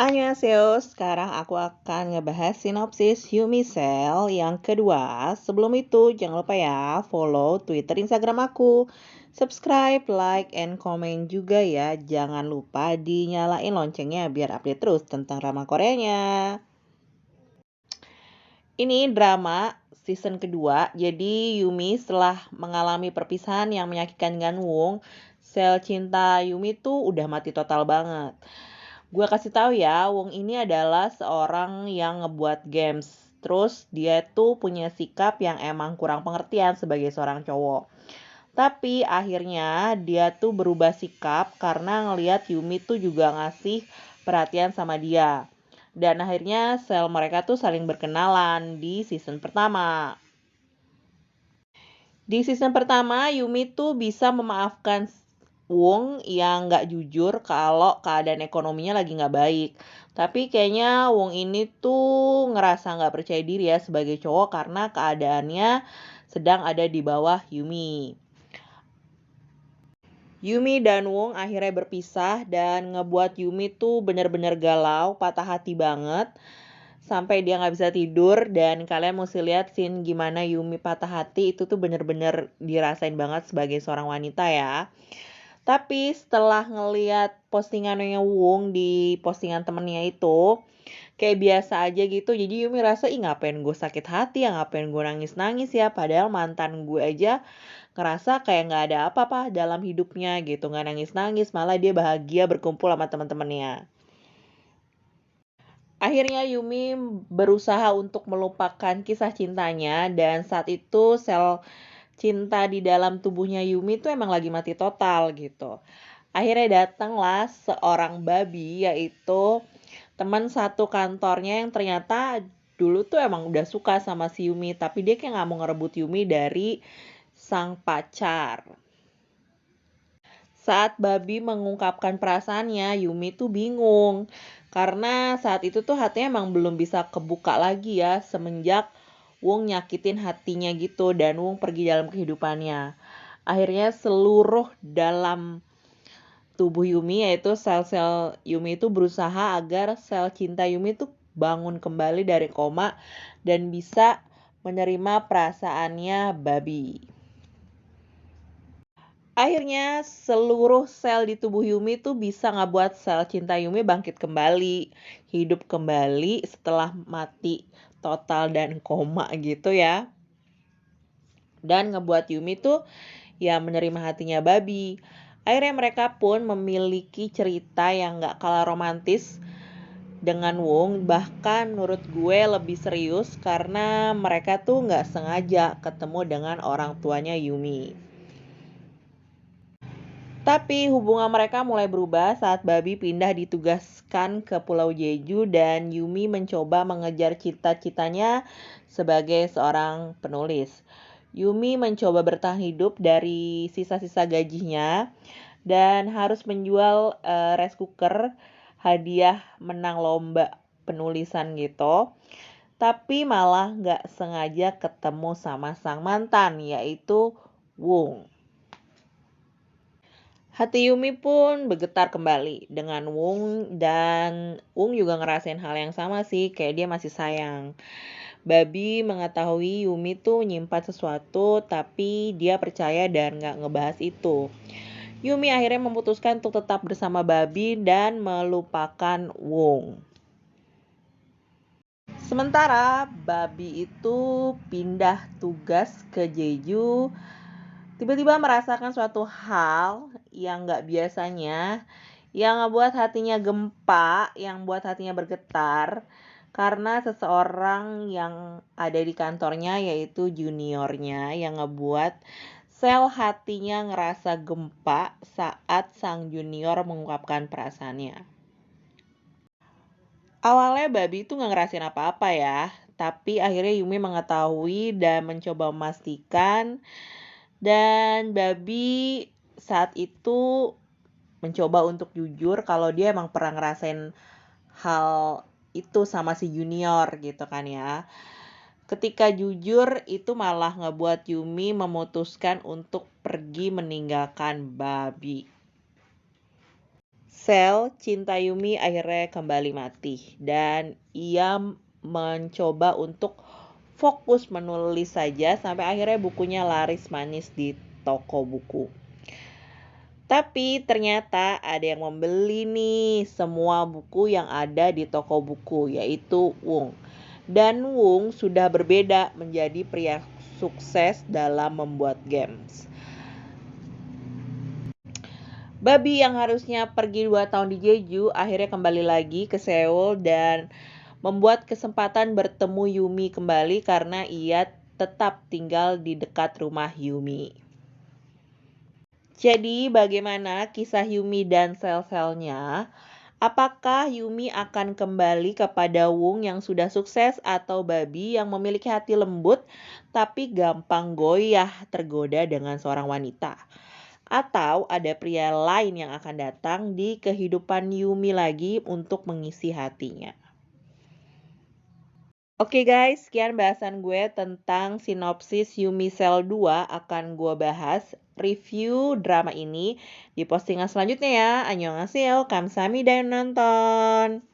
Annyeonghaseyo, sekarang aku akan ngebahas sinopsis Yumi Cell yang kedua. Sebelum itu, jangan lupa ya follow Twitter, Instagram aku. Subscribe, like, and comment juga ya. Jangan lupa dinyalain loncengnya biar update terus tentang drama Koreanya. Ini drama season kedua, jadi Yumi setelah mengalami perpisahan yang menyakitkan dengan Wong, sel cinta Yumi tuh udah mati total banget. Gue kasih tahu ya, Wong ini adalah seorang yang ngebuat games. Terus dia tuh punya sikap yang emang kurang pengertian sebagai seorang cowok. Tapi akhirnya dia tuh berubah sikap karena ngelihat Yumi tuh juga ngasih perhatian sama dia. Dan akhirnya sel mereka tuh saling berkenalan di season pertama. Di season pertama, Yumi tuh bisa memaafkan Wong yang gak jujur kalau keadaan ekonominya lagi gak baik. Tapi kayaknya Wong ini tuh ngerasa gak percaya diri ya sebagai cowok karena keadaannya sedang ada di bawah Yumi. Yumi dan Wong akhirnya berpisah dan ngebuat Yumi tuh bener-bener galau, patah hati banget. Sampai dia gak bisa tidur, dan kalian mesti lihat scene gimana Yumi patah hati. Itu tuh bener-bener dirasain banget sebagai seorang wanita ya. Tapi setelah ngeliat postingannya Wong di postingan temennya itu, kayak biasa aja gitu. Jadi Yumi rasa, ngapain gue sakit hati ya, ngapain gue nangis-nangis ya. Padahal mantan gue aja ngerasa kayak gak ada apa-apa dalam hidupnya gitu. Gak nangis-nangis, malah dia bahagia berkumpul sama teman-temannya. Akhirnya Yumi berusaha untuk melupakan kisah cintanya, dan saat itu sel cinta di dalam tubuhnya Yumi tuh emang lagi mati total gitu. Akhirnya datanglah seorang babi, yaitu teman satu kantornya yang ternyata dulu tuh emang udah suka sama si Yumi, tapi dia kayak gak mau ngerebut Yumi dari sang pacar. Saat babi mengungkapkan perasaannya, Yumi tuh bingung. Karena saat itu tuh hatinya emang belum bisa kebuka lagi ya, semenjak Wong nyakitin hatinya gitu dan Wong pergi dalam kehidupannya. Akhirnya seluruh dalam tubuh Yumi, yaitu sel-sel Yumi itu berusaha agar sel cinta Yumi itu bangun kembali dari koma dan bisa menerima perasaannya babi. Akhirnya seluruh sel di tubuh Yumi tuh bisa ngebuat sel cinta Yumi bangkit kembali, hidup kembali setelah mati total dan koma gitu ya. Dan ngebuat Yumi tuh ya menerima hatinya babi. Akhirnya mereka pun memiliki cerita yang gak kalah romantis dengan Wong, bahkan menurut gue lebih serius karena mereka tuh gak sengaja ketemu dengan orang tuanya Yumi. Tapi hubungan mereka mulai berubah saat babi pindah ditugaskan ke Pulau Jeju dan Yumi mencoba mengejar cita-citanya sebagai seorang penulis. Yumi mencoba bertahan hidup dari sisa-sisa gajinya dan harus menjual rice cooker hadiah menang lomba penulisan gitu. Tapi malah gak sengaja ketemu sama sang mantan, yaitu Wong. Hati Yumi pun bergetar kembali dengan Wong, dan Wong juga ngerasain hal yang sama sih, kayak dia masih sayang. Babi mengetahui Yumi tuh nyimpan sesuatu, tapi dia percaya dan gak ngebahas itu. Yumi akhirnya memutuskan untuk tetap bersama Babi dan melupakan Wong. Sementara Babi itu pindah tugas ke Jeju, tiba-tiba merasakan suatu hal yang gak biasanya, yang ngebuat hatinya gempa, yang buat hatinya bergetar, karena seseorang yang ada di kantornya, yaitu juniornya, yang ngebuat sel hatinya ngerasa gempa saat sang junior mengungkapkan perasaannya. Awalnya Babi itu gak ngerasain apa-apa ya, tapi akhirnya Yumi mengetahui dan mencoba memastikan. Dan Babi saat itu mencoba untuk jujur kalau dia emang pernah ngerasain hal itu sama si junior gitu kan ya. Ketika jujur itu malah ngebuat Yumi memutuskan untuk pergi meninggalkan Babi. sel cinta Yumi akhirnya kembali mati dan ia mencoba untuk fokus menulis saja sampai akhirnya bukunya laris manis di toko buku. Tapi ternyata ada yang membeli nih semua buku yang ada di toko buku, yaitu Wung. Dan Wung sudah berbeda menjadi pria sukses dalam membuat games. Babi yang harusnya pergi 2 tahun di Jeju akhirnya kembali lagi ke Seoul dan membuat kesempatan bertemu Yumi kembali karena ia tetap tinggal di dekat rumah Yumi. Jadi bagaimana kisah Yumi dan sel-selnya? Apakah Yumi akan kembali kepada Wung yang sudah sukses atau Babi yang memiliki hati lembut tapi gampang goyah tergoda dengan seorang wanita? Atau ada pria lain yang akan datang di kehidupan Yumi lagi untuk mengisi hatinya? Oke guys, sekian bahasan gue tentang sinopsis Yumi Cell 2. Akan gue bahas review drama ini di postingan selanjutnya ya. Annyeonghaseyo, kamsahamnida nonton.